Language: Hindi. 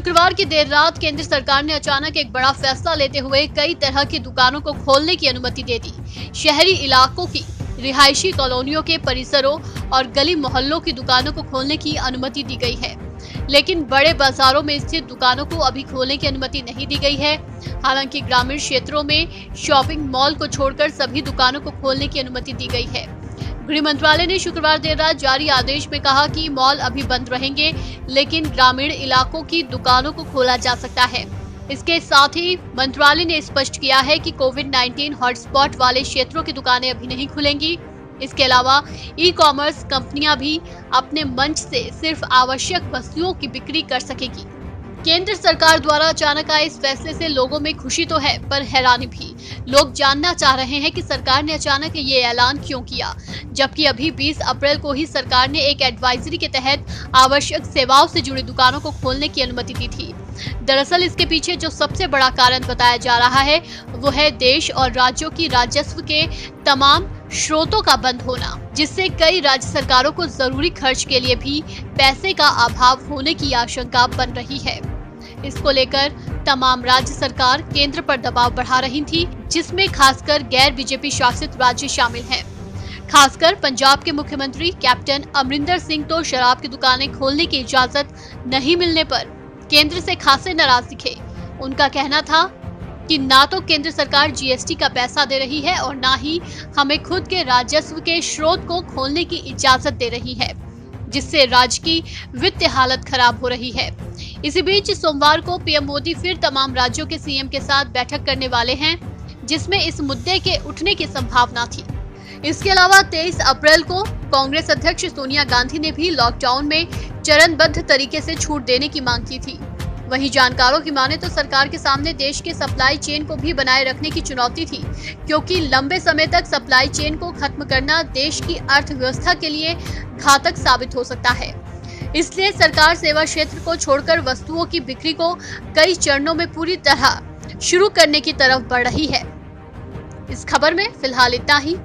शुक्रवार की देर रात केंद्र सरकार ने अचानक एक बड़ा फैसला लेते हुए कई तरह की दुकानों को खोलने की अनुमति दे दी। शहरी इलाकों की रिहायशी कॉलोनियों के परिसरों और गली मोहल्लों की दुकानों को खोलने की अनुमति दी गई है, लेकिन बड़े बाजारों में स्थित दुकानों को अभी खोलने की अनुमति नहीं दी गई है। हालांकि ग्रामीण क्षेत्रों में शॉपिंग मॉल को छोड़कर सभी दुकानों को खोलने की अनुमति दी गई है। गृह मंत्रालय ने शुक्रवार देर रात जारी आदेश में कहा कि मॉल अभी बंद रहेंगे, लेकिन ग्रामीण इलाकों की दुकानों को खोला जा सकता है। इसके साथ ही मंत्रालय ने स्पष्ट किया है कि कोविड-19 हॉटस्पॉट वाले क्षेत्रों की दुकानें अभी नहीं खुलेंगी। इसके अलावा ई कॉमर्स कंपनियां भी अपने मंच से सिर्फ आवश्यक वस्तुओं की बिक्री कर सकेगी। केंद्र सरकार द्वारा अचानक आए इस फैसले से लोगों में खुशी तो है, पर हैरानी भी। लोग जानना चाह रहे हैं कि सरकार ने अचानक ये ऐलान क्यों किया, जबकि अभी 20 अप्रैल को ही सरकार ने एक एडवाइजरी के तहत आवश्यक सेवाओं से जुड़ी दुकानों को खोलने की अनुमति दी थी। दरअसल इसके पीछे जो सबसे बड़ा कारण बताया जा रहा है वो है देश और राज्यों की राजस्व के तमाम स्रोतों का बंद होना, जिससे कई राज्य सरकारों को जरूरी खर्च के लिए भी पैसे का अभाव होने की आशंका बन रही है। इसको लेकर तमाम राज्य सरकार केंद्र पर दबाव बढ़ा रही थी, जिसमें खासकर गैर बीजेपी शासित राज्य शामिल हैं। खासकर पंजाब के मुख्यमंत्री कैप्टन अमरिंदर सिंह तो शराब की दुकानें खोलने की इजाजत नहीं मिलने पर केंद्र से खासे नाराज दिखे। उनका कहना था कि ना तो केंद्र सरकार जीएसटी का पैसा दे रही है और ना ही हमें खुद के राजस्व के स्रोत को खोलने की इजाजत दे रही है, जिससे राज्य की वित्तीय हालत खराब हो रही है। इसी बीच सोमवार को पीएम मोदी फिर तमाम राज्यों के सीएम के साथ बैठक करने वाले हैं, जिसमें इस मुद्दे के उठने की संभावना थी। इसके अलावा 23 अप्रैल को कांग्रेस अध्यक्ष सोनिया गांधी ने भी लॉकडाउन में चरणबद्ध तरीके से छूट देने की मांग की थी। वहीं जानकारों की माने तो सरकार के सामने देश के सप्लाई चेन को भी बनाए रखने की चुनौती थी, क्योंकि लंबे समय तक सप्लाई चेन को खत्म करना देश की अर्थव्यवस्था के लिए घातक साबित हो सकता है। इसलिए सरकार सेवा क्षेत्र को छोड़कर वस्तुओं की बिक्री को कई चरणों में पूरी तरह शुरू करने की तरफ बढ़ रही है। इस खबर में फिलहाल इतना ही।